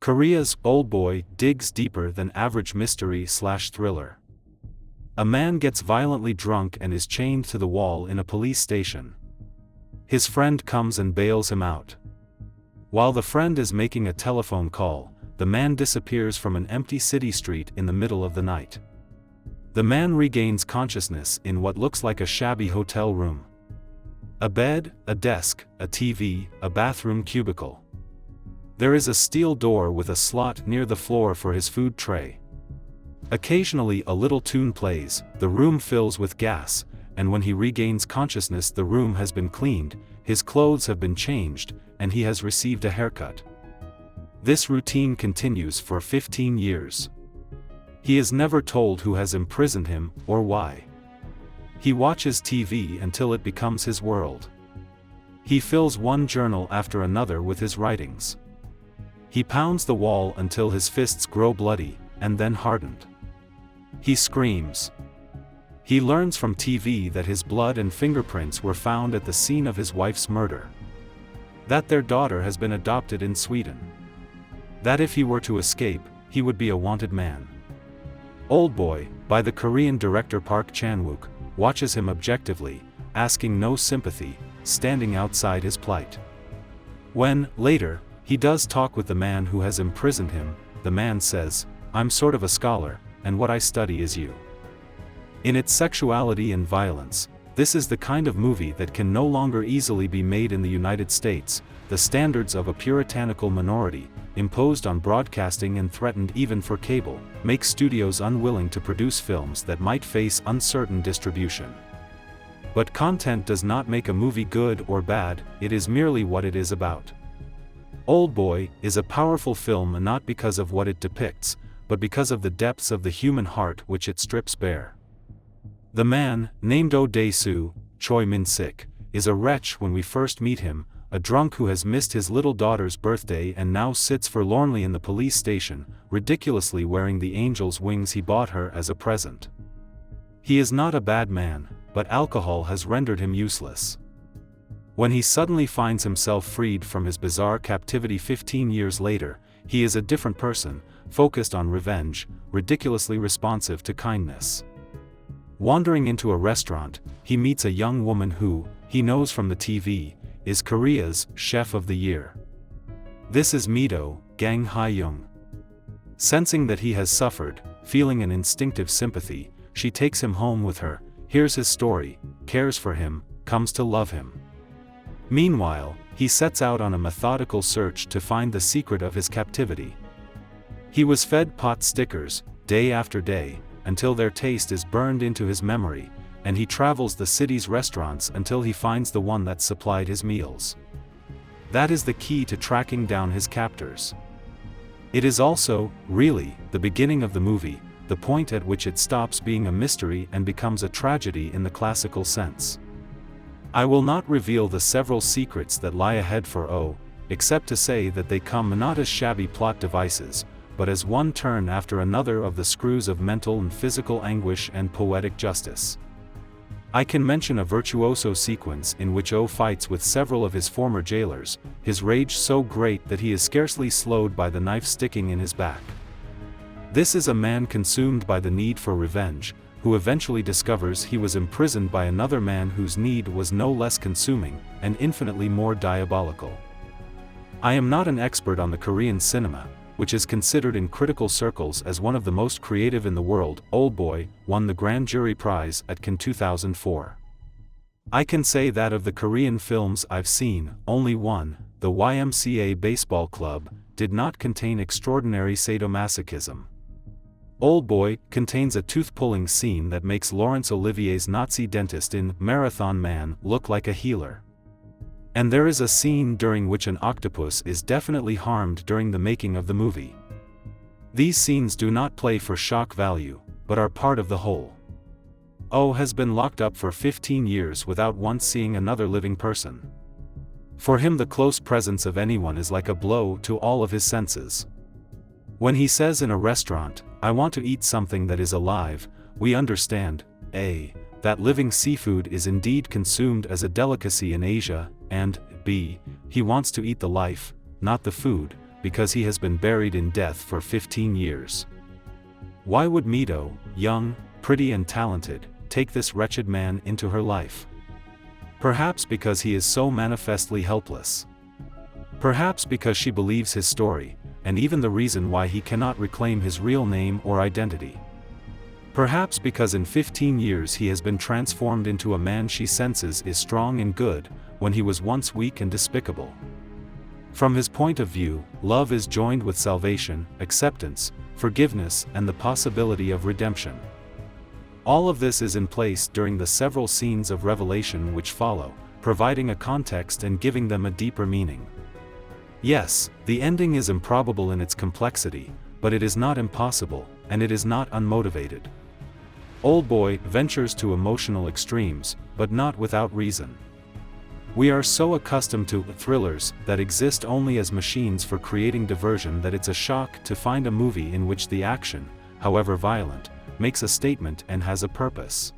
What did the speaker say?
Korea's Oldboy digs deeper than average mystery/thriller. A man gets violently drunk and is chained to the wall in a police station. His friend comes and bails him out. While the friend is making a telephone call, the man disappears from an empty city street in the middle of the night. The man regains consciousness in what looks like a shabby hotel room. A bed, a desk, a TV, a bathroom cubicle. There is a steel door with a slot near the floor for his food tray. Occasionally a little tune plays, the room fills with gas, and when he regains consciousness the room has been cleaned, his clothes have been changed, and he has received a haircut. This routine continues for 15 years. He is never told who has imprisoned him, or why. He watches TV until it becomes his world. He fills one journal after another with his writings. He pounds the wall until his fists grow bloody, and then hardened. He screams. He learns from TV that his blood and fingerprints were found at the scene of his wife's murder. That their daughter has been adopted in Sweden. That if he were to escape, he would be a wanted man. Oldboy, by the Korean director ParkChan-wook, watches him objectively, asking no sympathy, standing outside his plight. When, later, he does talk with the man who has imprisoned him, the man says, "I'm sort of a scholar, and what I study is you." In its sexuality and violence, this is the kind of movie that can no longer easily be made in the United States. The standards of a puritanical minority, imposed on broadcasting and threatened even for cable, make studios unwilling to produce films that might face uncertain distribution. But content does not make a movie good or bad, it is merely what it is about. Oldboy is a powerful film not because of what it depicts, but because of the depths of the human heart which it strips bare. The man, named Oldboy, Choi Min-sik, is a wretch when we first meet him, a drunk who has missed his little daughter's birthday and now sits forlornly in the police station, ridiculously wearing the angel's wings he bought her as a present. He is not a bad man, but alcohol has rendered him useless. When he suddenly finds himself freed from his bizarre captivity 15 years later, he is a different person, focused on revenge, ridiculously responsive to kindness. Wandering into a restaurant, he meets a young woman who, he knows from the TV, is Korea's Chef of the Year. This is Mido, Kang Hye-jeong. Sensing that he has suffered, feeling an instinctive sympathy, she takes him home with her, hears his story, cares for him, comes to love him. Meanwhile, he sets out on a methodical search to find the secret of his captivity. He was fed pot stickers, day after day, until their taste is burned into his memory, and he travels the city's restaurants until he finds the one that supplied his meals. That is the key to tracking down his captors. It is also, really, the beginning of the movie, the point at which it stops being a mystery and becomes a tragedy in the classical sense. I will not reveal the several secrets that lie ahead for O, except to say that they come not as shabby plot devices, but as one turn after another of the screws of mental and physical anguish and poetic justice. I can mention a virtuoso sequence in which O fights with several of his former jailers, his rage so great that he is scarcely slowed by the knife sticking in his back. This is a man consumed by the need for revenge, who eventually discovers he was imprisoned by another man whose need was no less consuming, and infinitely more diabolical. I am not an expert on the Korean cinema, which is considered in critical circles as one of the most creative in the world. Oldboy won the Grand Jury Prize at Cannes 2004. I can say that of the Korean films I've seen, only one, the YMCA Baseball Club, did not contain extraordinary sadomasochism. Oldboy contains a tooth-pulling scene that makes Laurence Olivier's Nazi dentist in Marathon Man look like a healer. And there is a scene during which an octopus is definitely harmed during the making of the movie. These scenes do not play for shock value, but are part of the whole. O has been locked up for 15 years without once seeing another living person. For him the close presence of anyone is like a blow to all of his senses. When he says in a restaurant, "I want to eat something that is alive," we understand, A, that living seafood is indeed consumed as a delicacy in Asia, and B, he wants to eat the life, not the food, because he has been buried in death for 15 years. Why would Mito, young, pretty and talented, take this wretched man into her life? Perhaps because he is so manifestly helpless. Perhaps because she believes his story, and even the reason why he cannot reclaim his real name or identity. Perhaps because in 15 years he has been transformed into a man she senses is strong and good, when he was once weak and despicable. From his point of view, love is joined with salvation, acceptance, forgiveness and the possibility of redemption. All of this is in place during the several scenes of revelation which follow, providing a context and giving them a deeper meaning. Yes, the ending is improbable in its complexity, but it is not impossible, and it is not unmotivated. Oldboy ventures to emotional extremes, but not without reason. We are so accustomed to thrillers that exist only as machines for creating diversion that it's a shock to find a movie in which the action, however violent, makes a statement and has a purpose.